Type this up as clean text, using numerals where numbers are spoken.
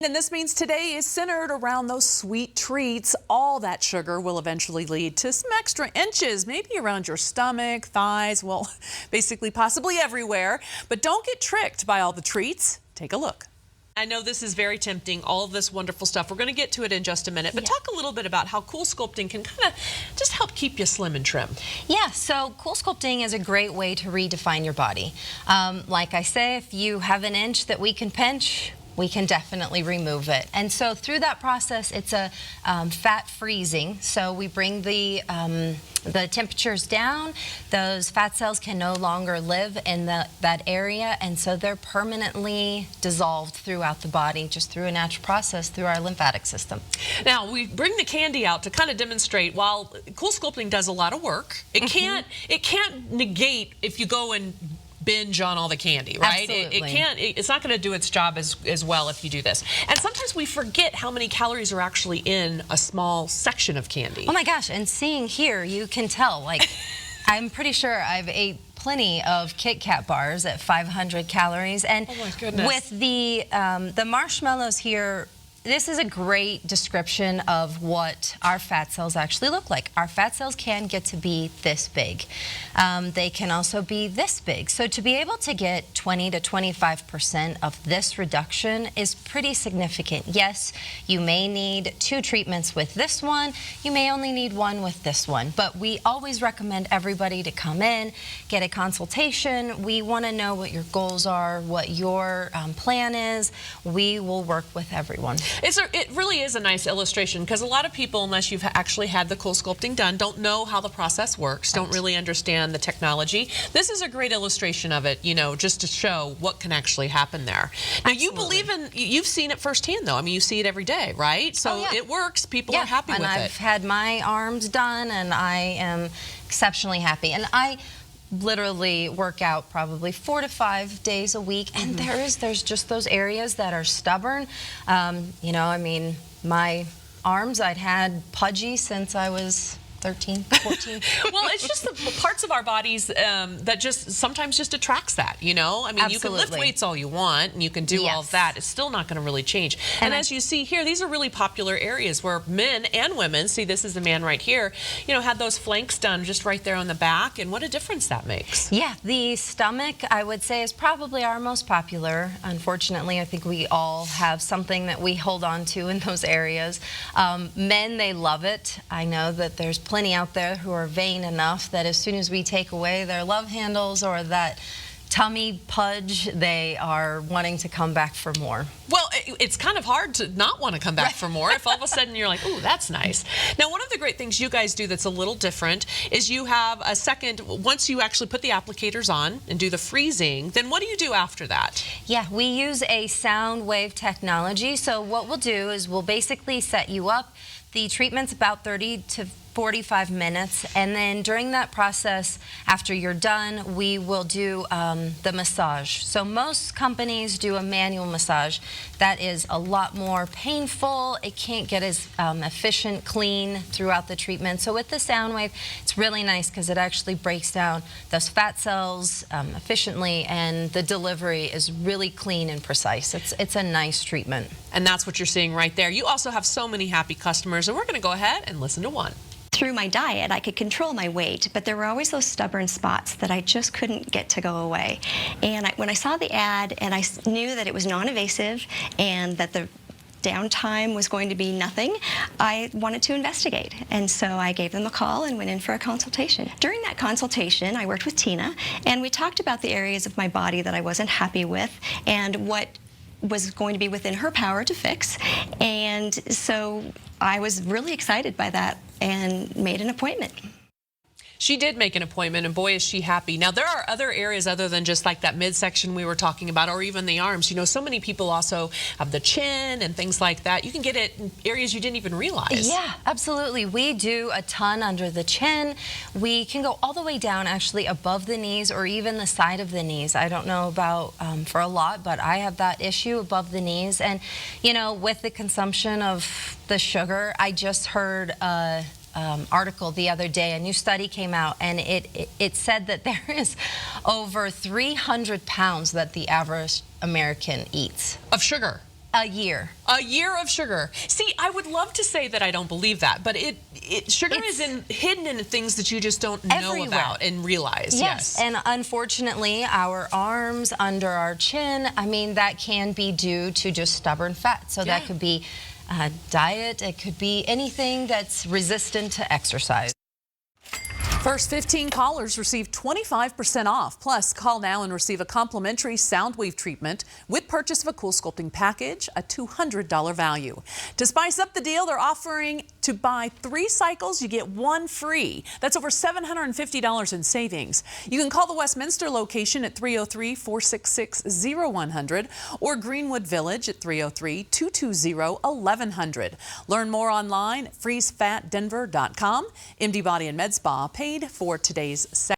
And this means today is centered around those sweet treats. All that sugar will eventually lead to some extra inches, maybe around your stomach, thighs, well, basically possibly everywhere. But don't get tricked by all the treats. Take a look. I know this is very tempting, all of this wonderful stuff. We're going to get to it in just a minute, but talk a little bit about how CoolSculpting can kind of just help keep you slim and trim. Yeah, so CoolSculpting is a great way to redefine your body. Like I say, if you have an inch that we can pinch, we can definitely remove it. And so through that process, it's a fat freezing. So we bring the temperatures down. Those fat cells can no longer live in that area, and so they're permanently dissolved throughout the body, just through a natural process through our lymphatic system. Now, we bring the candy out to kind of demonstrate, while CoolSculpting does a lot of work, it can't negate if you go and binge on all the candy, right? Absolutely. It's not going to do its job as well if you do this. And sometimes we forget how many calories are actually in a small section of candy. Oh my gosh, and seeing here, you can tell, like, I'm pretty sure I've ate plenty of Kit Kat bars at 500 calories. And oh my goodness. With the marshmallows here, this is a great description of what our fat cells actually look like. Our fat cells can get to be this big. They can also be this big. So to be able to get 20 to 25% of this reduction is pretty significant. Yes, you may need 2 treatments with this one. You may only need 1 with this one. But we always recommend everybody to come in, get a consultation. We want to know what your goals are, what your plan is. We will work with everyone. It really is a nice illustration, because a lot of people, unless you've actually had the CoolSculpting done, don't know how the process works, don't really understand the technology. This is a great illustration of it, you know, just to show what can actually happen there. Now, you believe in, you've seen it firsthand, though. I mean, you see it every day, right? So it works. People are happy with it. And I've had my arms done, and I am exceptionally happy. And I literally work out probably 4 to 5 days a week, and there's just those areas that are stubborn. You know, I mean, my arms, I'd had pudgy since I was 13, 14. Well, it's just the parts of our bodies that just sometimes just attracts that, you know? I mean, you can lift weights all you want, and you can do all of that. It's still not going to really change. And as you see here, these are really popular areas where men and women, see, this is the man right here, you know, had those flanks done just right there on the back, and what a difference that makes. Yeah, the stomach, I would say, is probably our most popular. Unfortunately, I think we all have something that we hold on to in those areas. Men, they love it. I know that there's plenty out there who are vain enough that as soon as we take away their love handles or that tummy pudge, they are wanting to come back for more. Well, it's kind of hard to not want to come back for more if all of a sudden you're like, ooh, that's nice. Now, one of the great things you guys do that's a little different is you have a second, once you actually put the applicators on and do the freezing, then what do you do after that? Yeah, we use a sound wave technology. So what we'll do is we'll basically set you up. The treatment's about 30 to 45 minutes, and then during that process, after you're done, we will do the massage. So most companies do a manual massage. That is a lot more painful. It can't get as efficient, clean throughout the treatment. So with the sound wave, it's really nice because it actually breaks down those fat cells efficiently, and the delivery is really clean and precise. It's a nice treatment. And that's what you're seeing right there. You also have so many happy customers, and we're going to go ahead and listen to one. Through my diet, I could control my weight, but there were always those stubborn spots that I just couldn't get to go away. And when I saw the ad and I knew that it was non-invasive and that the downtime was going to be nothing, I wanted to investigate. And so I gave them a call and went in for a consultation. During that consultation, I worked with Tina, and we talked about the areas of my body that I wasn't happy with and what was going to be within her power to fix. And so I was really excited by that and made an appointment. She did make an appointment, and boy, is she happy. Now, there are other areas other than just like that midsection we were talking about, or even the arms. You know, so many people also have the chin and things like that. You can get it in areas you didn't even realize. Yeah, absolutely. We do a ton under the chin. We can go all the way down, actually, above the knees or even the side of the knees. I don't know about for a lot, but I have that issue above the knees. And, you know, with the consumption of the sugar, I just heard article the other day. A new study came out, and it said that there is over 300 pounds that the average American eats. Of sugar? A year. A year of sugar. See, I would love to say that I don't believe that, but sugar is hidden in things that you just don't know everywhere. about and realize. Yes, and unfortunately, our arms, under our chin, I mean, that can be due to just stubborn fat. So that could be diet, it could be anything that's resistant to exercise. First 15 callers receive 25% off. Plus, call now and receive a complimentary sound wave treatment with purchase of a cool sculpting package, a $200 value. To spice up the deal, they're offering to buy 3 cycles, you get 1 free. That's over $750 in savings. You can call the Westminster location at 303-466-0100 or Greenwood Village at 303-220-1100. Learn more online at freezefatdenver.com. MD Body and Med Spa paid for today's segment.